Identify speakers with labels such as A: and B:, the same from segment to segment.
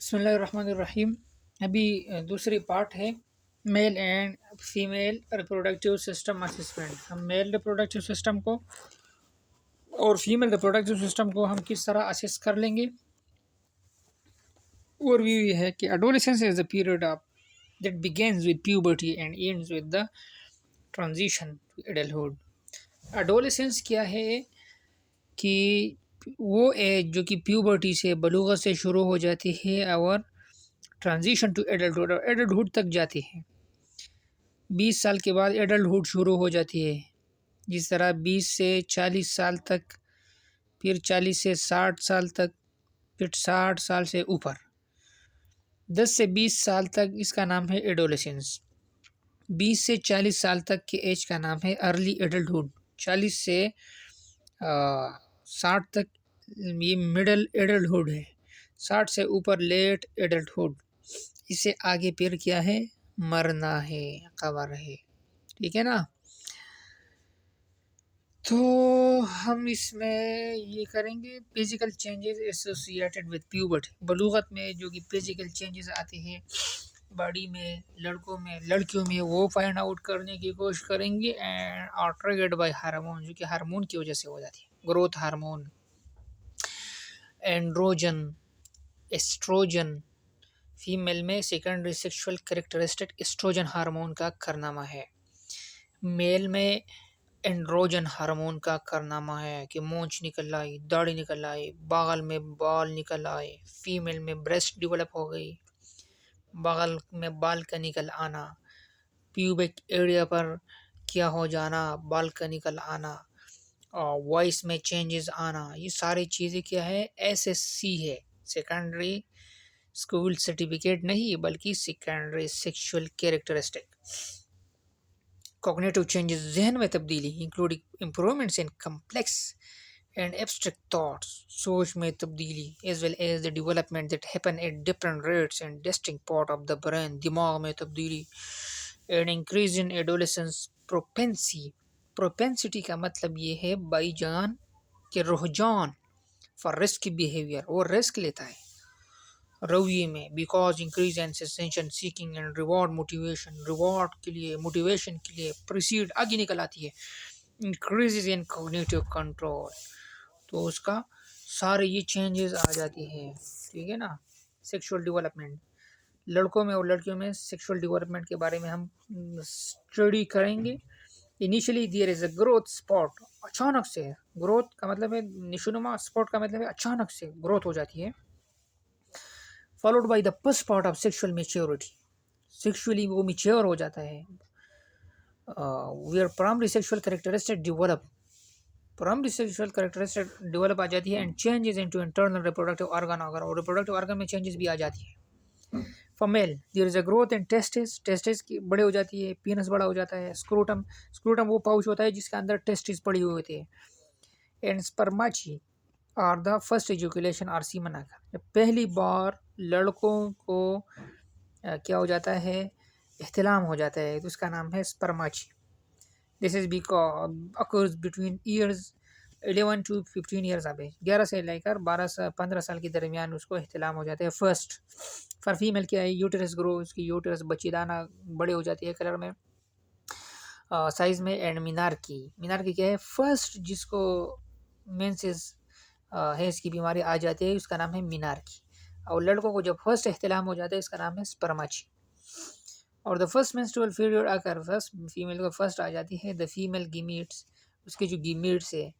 A: बिस्मिल्लाहिर्रहमानिर्रहीम। अभी दूसरी पार्ट है male and female reproductive system assessment. हम मेल रिप्रोडक्टिव सिस्टम को और फीमेल रिप्रोडक्टिव सिस्टम को हम किस तरह असेस कर लेंगे। और व्यू ये है कि adolescence is the period of that begins with puberty and ends with the transition to adulthood. Adolescence क्या है कि वो एज जो कि प्यूबर्टी से बलूगत से शुरू हो जाती है और ट्रांजिशन टू एडल्टहुड और एडल्टहुड तक जाती है। 20 साल के बाद एडल्टहुड शुरू हो जाती है। जिस तरह 20 से 40 साल तक, फिर 40 से 60 साल तक, फिर 60 साल से ऊपर 10 से 20 साल तक इसका नाम है एडोलेसेंस। 20 से 40 साल तक के एज का नाम है अर्ली एडल्टहुड। 40 से 60 तक ये मिडल एडल्टहुड है। 60 से ऊपर लेट एडल्टहुड। इससे आगे फिर क्या है, मरना है, कब्र है। ठीक है ना। तो हम इसमें ये करेंगे physical changes associated with puberty. बलूगत में जो कि फिजिकल चेंजेस आते हैं बॉडी में, लड़कों में लड़कियों में, वो फाइंड आउट करने की कोशिश करेंगे। And are triggered by hormone, जो कि हार्मोन की वजह से हो जाती है। Growth hormone, androgen, estrogen. Female में secondary sexual characteristic estrogen hormone का कारनामा है। मेल में एंड्रोजन हार्मोन का कारनामा है कि मूंछ निकल आई, दाढ़ी निकल आई, बाल में बाल निकल आए। फीमेल में ब्रेस्ट डेवलप हो गई, बाल में बाल का निकल आना, प्यूबिक एरिया पर क्या हो जाना, बाल का निकल आना, और वॉइस में चेंजेस आना। ये सारी चीज़ें क्या है, एसएससी है। सेकेंडरी स्कूल सर्टिफिकेट नहीं, बल्कि secondary sexual characteristic. Cognitive changes, जहन में तब्दीली, including improvements in complex and abstract thoughts, सोच में तब्दीली, as well as the development that happen at different rates and distinct part of the brain, दिमाग में तब्दीली। And increase in adolescence propensity. Propensity का मतलब ये है भाईजान के रुझान फॉर रिस्क बिहेवियर, वो रिस्क लेता है रवैये में। Because increase and sensation seeking and reward motivation, reward के लिए, मोटिवेशन के लिए प्रोसीड आगे निकल आती है। इंक्रीज इन कॉग्निटिव कंट्रोल, तो उसका सारे ये चेंजेस आ जाती है। ठीक है ना। सेक्सुअल डेवलपमेंट, लड़कों में और लड़कियों में सेक्सुअल डेवलपमेंट के बारे में हम स्टडी करेंगे। Initially there is a growth spot, अचानक से। ग्रोथ का मतलब है निशुनुमा, स्पॉट का मतलब है अचानक से ग्रोथ हो जाती है। Followed by the first part of sexual maturity, sexually वो मेच्योर हो जाता है। Where primary sexual characteristic develop, primary sexual characteristic develop आ जाती है। And changes into internal reproductive organ, और रिप्रोडक्टिव ऑर्गन में चेंजेस भी आ जाती है। For male there is a growth in testis, testis की बड़े हो जाती है, पीनस बड़ा हो जाता है। स्क्रोटम, स्क्रोटम वो पाउच होता है जिसके अंदर टेस्टिस पड़ी हुई होती है। एंड स्पर्माची और द फर्स्ट एजुकेशन और सीमन आकर, जब पहली बार लड़कों को क्या हो जाता है, इहतिलाम हो जाता है, तो उसका नाम है spermarche. This is because occurs between years 11 to 15 years of age, 11 से लेकर 12 से 15 साल के दरमियान उसको इहतिलाम हो जाता है। फर्स्ट फॉर फीमेल क्या है, यूटेरस ग्रो, उसकी यूटेरस बच्चीदाना बड़े हो जाती है कलर में, साइज में। एंड मीनार्की, मीनार्की क्या है, फर्स्ट जिसको मेंसेस हैज़ की बीमारी आ जाती है, उसका नाम है मीनार्की। और लड़कों को जब फर्स्ट इहतिलाम हो जाता है, इसका नाम है स्पर्माची। और द फर्स्ट मेंस्ट्रुअल पीरियड आकर फर्स्ट फीमेल को फर्स्ट आ जाती है। द फीमेल गिमीट्स, उसके जो गिमीट्स है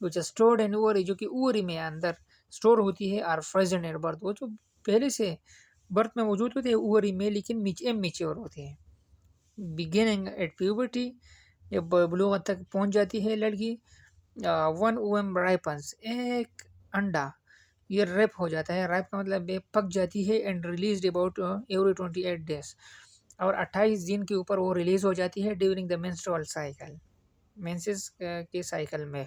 A: which are stored in ovary, जो कि ओवरी में अंदर स्टोर होती है। आर फ्रोजन एट बर्थ, वो जो पहले से बर्थ में मौजूद होते हैं ओवरी में, लेकिन इमेच्योर होते हैं। बिगिनिंग एट प्यूबर्टी, जब बलूगत तक पहुंच जाती है लड़की। वन ओएम राइपन्स, एक अंडा ये रेप हो जाता है। रेप का मतलब पक जाती है। And release about every 28 days, और 28 दिन के ऊपर वो रिलीज हो जाती है during the menstrual cycle, menses के साइकिल में।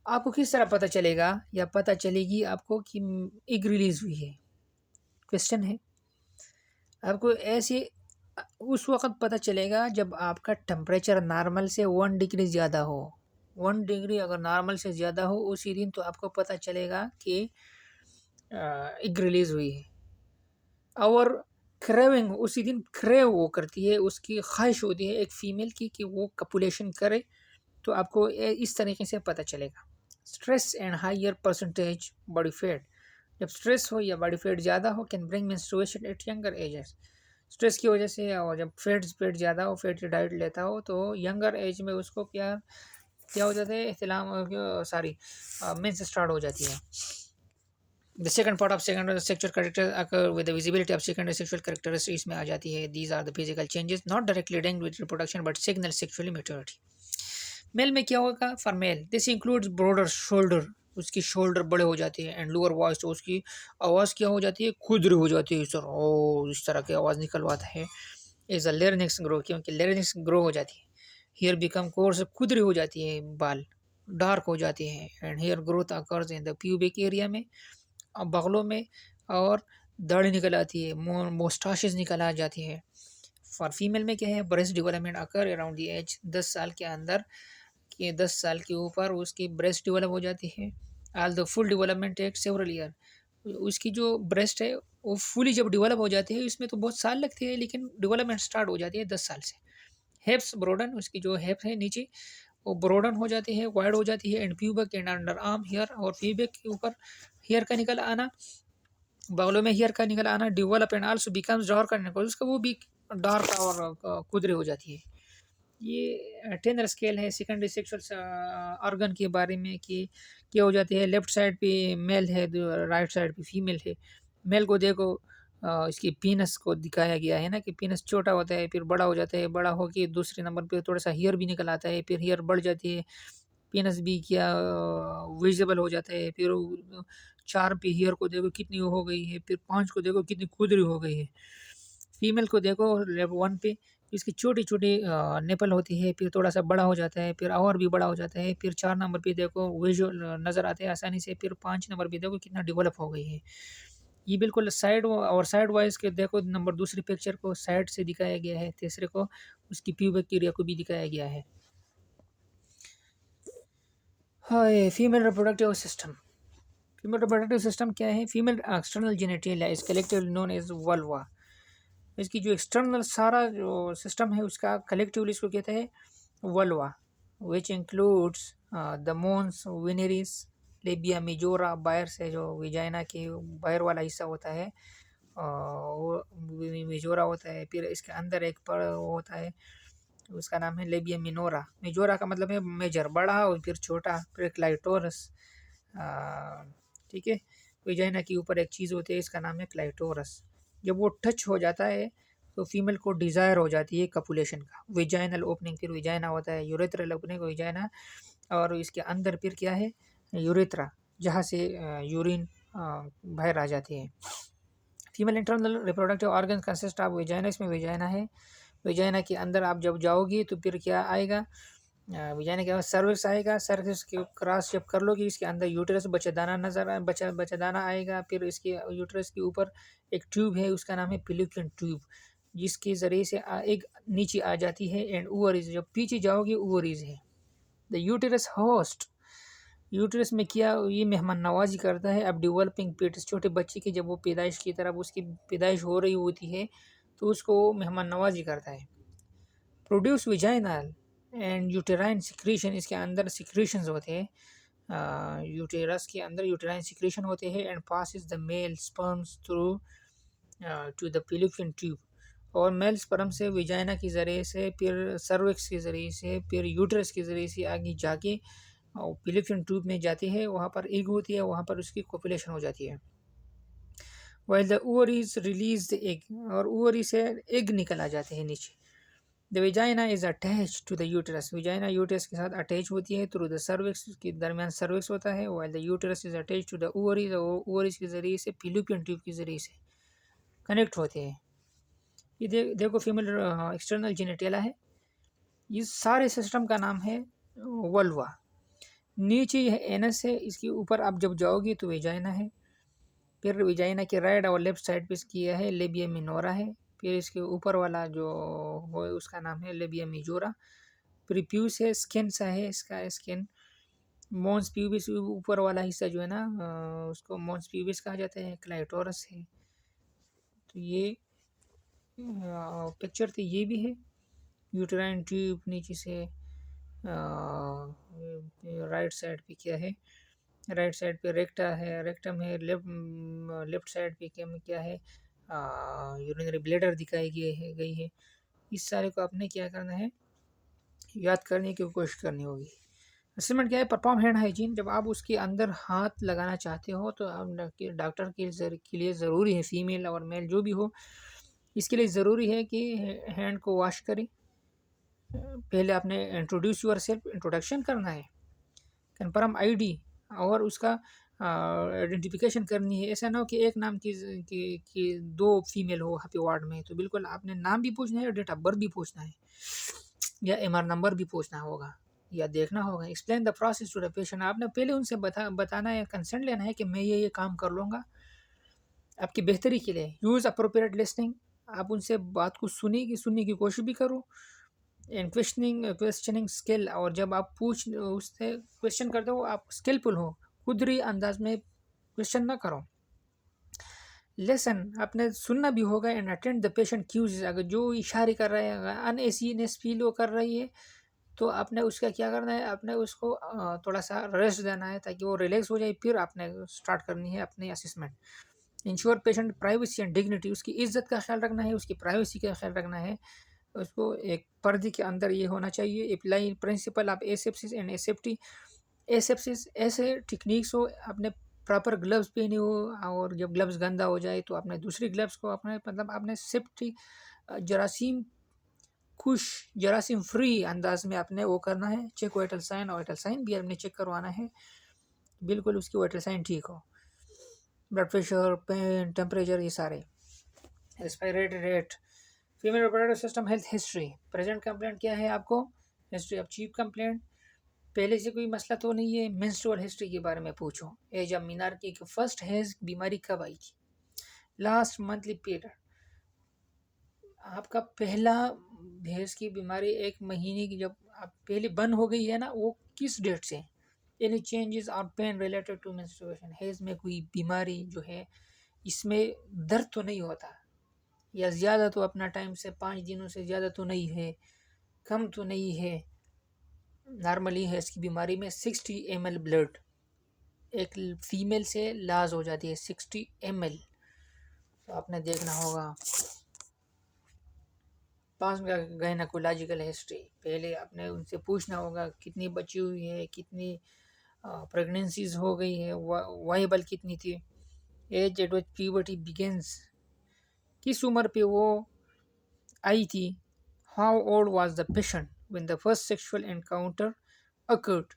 A: आपको किस तरह पता चलेगा या पता चलेगी आपको कि एग रिलीज हुई है, क्वेश्चन है। आपको ऐसे उस वक्त पता चलेगा जब आपका टेम्परेचर नॉर्मल से 1 डिग्री ज़्यादा हो। 1 डिग्री अगर नॉर्मल से ज़्यादा हो उसी दिन, तो आपको पता चलेगा कि एग रिलीज हुई है, और क्रेविंग उसी दिन क्रेव वो करती है, उसकी ख्वाहिश होती है एक फीमेल की कि वो कपुलेशन करे। तो आपको इस तरीके से पता चलेगा। Stress and higher percentage body fat, जब स्ट्रेस हो या बॉडी फैट ज़्यादा हो can bring menstruation at younger ages. Stress की वजह से और जब फैट ज़्यादा हो, फैट की डाइट लेता हो, तो यंगर एज में उसको क्या क्या हो जाता है, इहतिलाम, सॉरी, मेंस स्टार्ट हो जाती है। The second part of secondary sexual character occur with the visibility of secondary sexual characteristics में आ जाती है। These are the physical changes not directly linked with reproduction but signal sexually maturity. Male में क्या होगा, for male this includes broader shoulder, उसकी shoulder बड़े हो जाती है, एंड लोअर वॉइस, तो उसकी आवाज़ क्या हो जाती है, खुदरी हो जाती है सर, ओ इस तरह की आवाज़ निकलवाता है। इज अ लेरिंग्स ग्रो, क्योंकि लेरिंग्स ग्रो हो जाती है। हेयर बिकम कोर्स, खुदरी हो जाती है, बाल डार्क हो जाते हैं, and hair growth occurs in the pubic area में, बगलों में, और दाढ़ी निकल आती है, मोस्टाशेस निकल आ जाती है। फॉर फीमेल में क्या है, breast development occur around the age, 10 साल के अंदर, कि 10 साल के ऊपर उसकी ब्रेस्ट डेवलप हो जाती है। All the full development take several year, उसकी जो ब्रेस्ट है वो फुली जब डेवलप हो जाती है, इसमें तो बहुत साल लगते हैं, लेकिन डेवलपमेंट स्टार्ट हो जाती है 10 साल से। हेप्स ब्रोडन, उसकी जो हेप है नीचे वो ब्रोडन हो जाती है, वाइड हो जाती है, and pubic and under arm hair, और प्यूबिक के ऊपर हेयर का निकल आना, बगलों में हेयर का निकल आना, develop and also becomes dark करने पर उसका वो भी डार्क और कुदरे हो जाती है। ये टेनर स्केल है सेकेंडरी सेक्सुअल ऑर्गन के बारे में, कि क्या हो जाती है, लेफ्ट साइड पे मेल है, राइट साइड पे फीमेल है। मेल को देखो, इसकी पीनस को दिखाया गया है ना, कि पीनस छोटा होता है, फिर बड़ा हो जाता है, बड़ा होके दूसरे नंबर पे थोड़ा सा हेयर भी निकल आता है, फिर हेयर बढ़ जाती है, पीनस भी क्या विजिबल हो जाता है, फिर 4 पे हेयर को देखो कितनी हो गई है, फिर 5 को देखो कितनी खुदरी हो गई है। फीमेल को देखो लेवल 1 पे इसकी छोटी-छोटी निपल होती है, फिर थोड़ा-सा बड़ा हो जाता है, फिर और भी बड़ा हो जाता है, फिर 4 नंबर पे देखो विजुअल नज़र आते हैं आसानी से, फिर 5 नंबर पे देखो कितना डेवलप हो गई है। ये बिल्कुल साइड और साइड वाइज़ के देखो, नंबर दूसरी पिक्चर को साइड से दिखाया गया है, तीसरे को उसकी प्यूबिक एरिया को भी दिखाया गया है। हाँ, ये female reproductive system. Female reproductive system क्या है? Female external genital is collectively known as vulva. इसकी जो एक्सटर्नल सारा जो सिस्टम है उसका कलेक्टिवली इसको कहते हैं vulva, which includes the mons veneris, labia majora, बायर से जो विजाइना के बायर वाला हिस्सा होता है, वो मेजोरा होता है। फिर इसके अंदर एक पर वो होता है, उसका नाम है लेबिया मिनोरा। मेजोरा का मतलब है मेजर, बड़ा, और फिर छोटा, फिर क्लाइटोरस। ठीक है, विजाइना के ऊपर एक चीज़ होती है, इसका नाम है क्लाइटोरस। जब वो टच हो जाता है तो फीमेल को डिज़ायर हो जाती है कपुलेशन का। विजाइनल ओपनिंग, फिर विजाइना होता है, यूरेथ्रल ओपनिंग विजाइना, और इसके अंदर फिर क्या है, यूरेथ्रा, जहाँ से यूरिन बाहर आ जाती है। Female internal reproductive organ consist of vagina, इसमें विजाइना है। विजाइना के अंदर आप जब जाओगी तो फिर क्या आएगा, विजाइना के बाद सर्विक्स आएगा, सर्विक्स के क्रॉस जब कर लोगी इसके अंदर यूटेरस, बच्चेदाना नजर बच्चेदाना आएगा। फिर इसके यूटेरस के ऊपर एक ट्यूब है, उसका नाम है पिल्लोपियन ट्यूब, जिसके ज़रिए से एक नीचे आ जाती है, एंड ओवरीज, जब पीछे जाओगे ओवरीज है। द यूटेरस होस्ट, यूटेरस में क्या ये मेहमान नवाजी करता है। अब डेवलपिंग पेट्स, छोटे बच्चे की जब वो पैदाइश की तरफ उसकी पैदाइश हो रही होती है तो उसको मेहमान नवाजी करता है। Produce vaginal and uterine secretion, इसके अंदर सिक्रीशंस होते हैं, यूटेरस के अंदर यूटेराइन सिक्रीशन होते हैं, and passes the male sperms through to the fallopian tube, और मेल स्पर्म से विजाइना के ज़रिए से, फिर सर्विक्स के ज़रिए से, फिर यूटरस के ज़रिए से आगे जाके और पिलोपियन ट्यूब में जाती है, वहाँ पर एग होती है, वहाँ पर उसकी कोपुलेशन हो जाती है। While the ovaries release the egg, और ओवरी से एग निकल आ जाते हैं नीचे। The vagina is attach to the uterus, vagina uterus के साथ अटैच होती है थ्रू द सर्विक्स, के दरमियान सर्विक्स होता है। While the uterus is attach to the ovaries, ovaries के ज़रिए से पिलोपियन ट्यूब के ज़रिए से कनेक्ट होते हैं। ये देखो फीमेल एक्सटर्नल जेनिटेला है। इस सारे सिस्टम का नाम है वल्वा। नीचे यह एनस है, इसके ऊपर आप जब जाओगे तो वेजाइना है। फिर वेजाइना के राइट और लेफ्ट साइड पे किया है लेबिया मिनोरा है। फिर इसके ऊपर वाला जो हो उसका नाम है लेबिया मिजोरा। प्रीप्यूस है, स्किन सा है इसका स्किन, मॉन्स प्यूबिस ऊपर वाला हिस्सा जो है ना, उसको मॉन्स प्यूबिस कहा जाता है, क्लाइटोरस है। तो ये पिक्चर तो ये भी है, यूटेराइन ट्यूब नीचे से राइट साइड पे क्या है, राइट साइड पे रेक्टा है, रेक्टम है, लेफ्ट साइड पे क्या क्या है, यूरिनरी ब्लैडर दिखाई गई है। इस सारे को आपने क्या करना है, याद करने की कोशिश करनी होगी। असेसमेंट क्या है, परफॉर्म हैंड हाइजीन। जब आप उसके अंदर हाथ लगाना चाहते हो तो आप डॉक्टर के लिए ज़रूरी है, फीमेल और मेल जो भी हो, इसके लिए ज़रूरी है कि हैंड को वॉश करें। पहले आपने इंट्रोड्यूस यूर सेल्फ, इंट्रोडक्शन करना है, कन्फर्म आईडी और उसका आइडेंटिफिकेशन करनी है। ऐसा ना हो कि एक नाम की दो फीमेल हो हैप्पी वार्ड में, तो बिल्कुल आपने नाम भी पूछना है और डेट ऑफ बर्थ भी पूछना है, या एमआर नंबर भी पूछना होगा या देखना होगा। Explain the process to the patient, आपने पहले उनसे बताना है, कंसेंट लेना है कि मैं ये काम कर लूँगा आपकी बेहतरी के लिए। यूज़ अप्रोप्रिएट लिसनिंग, आप उनसे बात को सुनने की कोशिश भी करो। एंड क्वेश्चनिंग स्किल, और जब आप उससे क्वेश्चन करते हो आप स्किलफुल हो, खुदरी अंदाज में क्वेश्चन ना करो। लेसन, आपने सुनना भी होगा। And attend the patient cues, अगर जो इशारे कर रहे हैं, अनएसीनेस फील वो कर रही है, तो आपने उसका क्या करना है, आपने उसको थोड़ा सा रेस्ट देना है ताकि वो रिलैक्स हो जाए, फिर आपने स्टार्ट करनी है अपनी assessment. Ensure patient privacy and dignity, उसकी इज्जत का ख्याल रखना है, उसकी प्राइवेसी का ख्याल रखना है। उसको एक पर्दे के अंदर ये होना चाहिए। Apply principle of asepsis and aseptic, asepsis ऐसे टेक्निक्स हो, आपने प्रॉपर ग्लव्स पहने हो, और जब ग्लव्स गंदा हो जाए तो आपने दूसरी ग्लव्स को अपने मतलब आपने सेफ्टी जरासीम खुश जरासीम फ्री अंदाज में आपने वो करना है। चेक वाइटल साइन, और वाइटल साइन भी आपने चेक करवाना है, बिल्कुल उसकी वाइटल साइन ठीक हो। ब्लड प्रेशर, पेन, टेम्परेचर, ये सारे। Respiratory rate, female reproductive system health history, present complaint क्या है आपको, हिस्ट्री ऑफ चीफ कंप्लेंट, पहले से कोई मसला तो नहीं है। मेंस्ट्रुअल हिस्ट्री के बारे में पूछो, एज ऑफ मीनार की फर्स्ट हैज बीमारी कब आई थी, लास्ट मंथली पीरियड, आपका पहला भैंस की बीमारी एक महीने की जब आप पहले बंद हो गई है ना, वो किस डेट से। एनी चेंजेस और पेन रिलेटेड टू मेंस्ट्रुएशन, हैज में कोई बीमारी जो है इसमें दर्द तो नहीं होता, या ज़्यादा तो अपना टाइम से 5 दिनों से ज़्यादा तो नहीं है, कम तो नहीं है, नॉर्मली है। इसकी बीमारी में 60 ml ब्लड एक फीमेल से लॉस हो जाती है, 60 ml। तो आपने देखना होगा। पास में गायनाकोलॉजिकल हिस्ट्री, पहले आपने उनसे पूछना होगा कितनी बची हुई है, कितनी प्रेगनेंसीज हो गई है, वाइबल कितनी थी। Age at which puberty begins, किस उम्र पे वो आई थी। How old was the patient when the first sexual encounter occurred,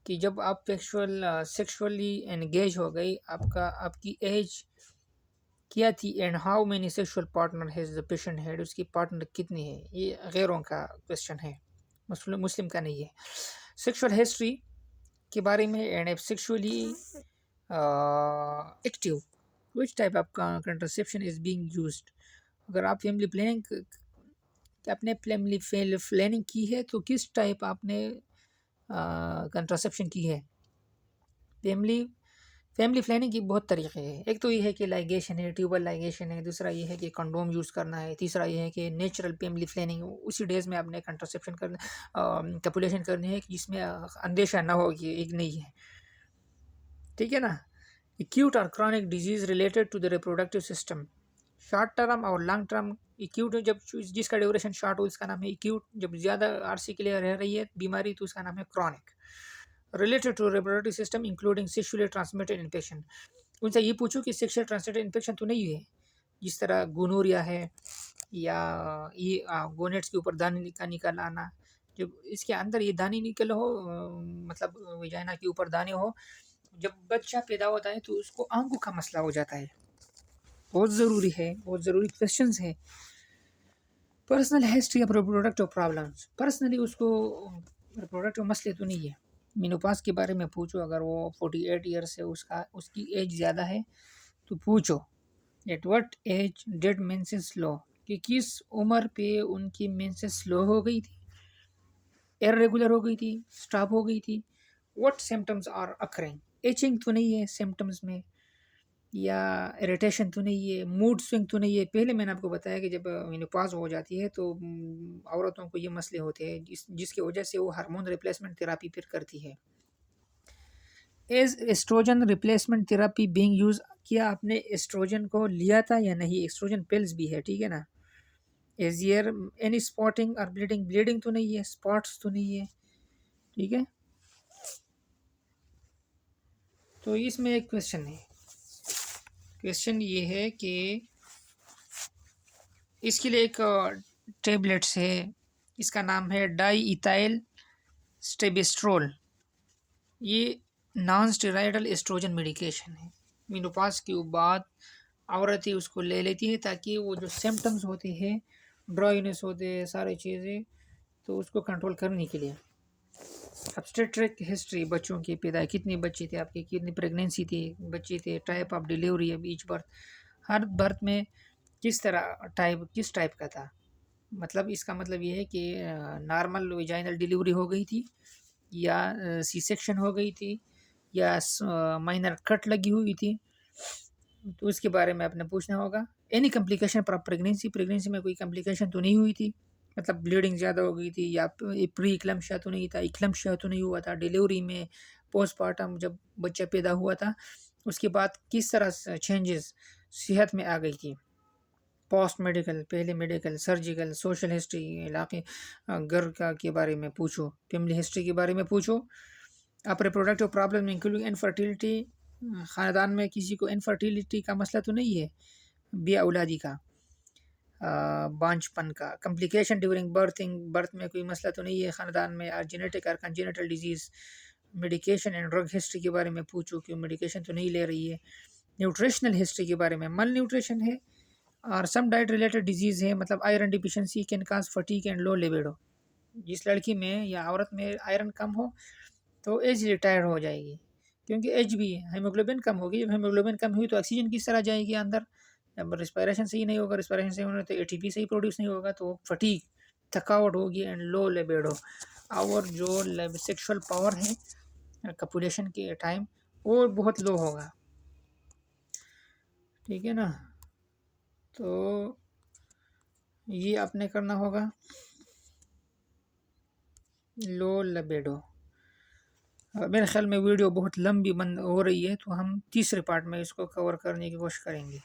A: कि जब आप सेक्सुअली एंगेज हो गई, आपकी एज क्या थी। And how many sexual partner has the patient had, उसकी पार्टनर कितनी है। ये गैरों का क्वेश्चन है, मुस्लिम का नहीं है। सेक्सुअल हिस्ट्री के बारे में, and sexually active, which type of contraception is being used. अगर आप फैमिली प्लानिंग की है तो किस टाइप आपने कंट्रासेप्शन की है। फैमिली प्लानिंग की बहुत तरीके हैं। एक तो ये है कि लाइगेशन है, ट्यूबल लाइगेशन है, दूसरा ये है कि कंडोम यूज़ करना है, तीसरा ये है कि नेचुरल फैमिली प्लानिंग, उसी डेज में आपने कंट्रासेप्शन करना, कैपुलेशन करनी है, कि जिसमें अंदेशा ना हो कि एक नहीं है, ठीक है ना। एक्यूट और chronic disease related to the reproductive system, short term और लॉन्ग टर्म। एक्यूट जब जिसका ड्यूरेशन शॉर्ट हो उसका नाम है एक्यूट, जब ज़्यादा आरसी के लिए रह रही है बीमारी तो उसका नाम है chronic. Related to reproductive system including sexually transmitted infection, उनसे ये पूछो कि सेक्सुअल ट्रांसमिटेड इन्फेक्शन तो नहीं है, जिस तरह गोनोरिया है, या ये गोनेट्स के ऊपर दाने का निकल आना, जब इसके अंदर ये दाने निकल हो, मतलब वजाइना के ऊपर दाने हो, जब बच्चा पैदा होता है तो उसको आंखों का मसला हो जाता है। बहुत ज़रूरी है, बहुत ज़रूरी क्वेश्चंस है। Personal history of reproductive problems, personally उसको रिप्रोडक्टिव मसले तो नहीं है। मेनोपॉज के बारे में पूछो, अगर वो 48 ईयर्स है, उसकी एज ज़्यादा है तो पूछो। At what age did menses slow, कि किस उम्र पे उनकी मेंसेस स्लो हो गई थी, इरेगुलर हो गई थी, स्टॉप हो गई थी, what symptoms are occurring, itching तो नहीं है सिम्टम्स में, या इरिटेशन तो नहीं है, मूड स्विंग तो नहीं है। पहले मैंने आपको बताया कि जब मेनोपॉज़ हो जाती है तो औरतों को ये मसले होते हैं जिसकी वजह से वो हार्मोन रिप्लेसमेंट थेरापी फिर करती है। Is estrogen replacement therapy being use, क्या आपने एस्ट्रोजन को लिया था या नहीं? एस्ट्रोजन पिल्स भी है, ठीक है ना। इज देयर एनी स्पॉटिंग और ब्लीडिंग, ब्लीडिंग तो नहीं है, स्पॉट्स तो नहीं है, ठीक है। तो इसमें एक क्वेश्चन है, क्वेश्चन ये है कि इसके लिए एक टेबलेट्स है, इसका नाम है डाई इथाइल स्टेबिस्ट्रोल। ये नॉन स्टेरॉयडल एस्ट्रोजन मेडिकेशन है। मेनोपॉज के बाद औरतें उसको ले लेती है ताकि वो जो सिम्टम्स होते हैं, ड्राइनेस होते हैं, सारी चीज़ें, तो उसको कंट्रोल करने के लिए। ऑब्स्टेट्रिक हिस्ट्री, बच्चों की पैदा, कितने बच्चे थे आपके, कितनी प्रेगनेंसी थी, बच्चे थे, टाइप ऑफ डिलीवरी अब ईच बर्थ, हर बर्थ में किस टाइप का था। मतलब इसका मतलब ये है कि नॉर्मल वेजाइनल डिलीवरी हो गई थी, या सी सेक्शन हो गई थी, या माइनर कट लगी हुई थी, तो इसके बारे में आपने पूछना होगा। Any complication for pregnancy, pregnancy में कोई कम्प्लिकेशन तो नहीं हुई थी, मतलब ब्लीडिंग ज़्यादा हो गई थी, या प्री इक्लम्शिया तो नहीं था, इक्लम्शिया तो नहीं हुआ था डिलीवरी में, पोस्टमार्टम जब बच्चा पैदा हुआ था उसके बाद किस तरह चेंजेस सेहत में आ गई थी, पोस्ट मेडिकल, पहले मेडिकल, सर्जिकल, सोशल हिस्ट्री, इलाके घर का के बारे में पूछो, फैमिली हिस्ट्री के बारे में पूछो। आप रिप्रोडक्टिव प्रॉब्लम इंक्लूडिंग इनफर्टिलिटी, ख़ानदान में किसी को इनफर्टिलिटी का मसला तो नहीं है, बेऔलादी औलादी का, बांझपन का, कम्प्लिकेशन ड्यूरिंग बर्थिंग, बर्थ में कोई मसला तो नहीं है ख़ानदान में, और जेनेटिक और congenital disease, medication and drug history के बारे में पूछो, क्यों मेडिकेशन तो नहीं ले रही है, न्यूट्रिशनल हिस्ट्री के बारे में, मल न्यूट्रिशन है, और सम डाइट रिलेटेड डिजीज़ है, मतलब iron deficiency can cause fatigue and low libido. जिस लड़की में या औरत में आयरन कम हो तो एज रिटायर्ड हो जाएगी, क्योंकि एज भी है, हेमोग्लोबिन कम होगी, जब हेमोग्लोबिन कम हुई तो ऑक्सीजन किस तरह जाएगी अंदर, जब रिस्पायरेशन सही नहीं होगा, रिस्पायरेशन सही होने तो एटीपी सही प्रोड्यूस नहीं होगा, तो फटीग, थकावट होगी, एंड लो लिबिडो, और जो सेक्सुअल पावर है कपुलेशन के टाइम वो बहुत लो होगा, ठीक है ना। तो ये आपने करना होगा, लो लिबिडो। मेरे ख्याल में वीडियो बहुत लंबी बंद हो रही है, तो हम तीसरे पार्ट में इसको कवर करने की कोशिश करेंगे।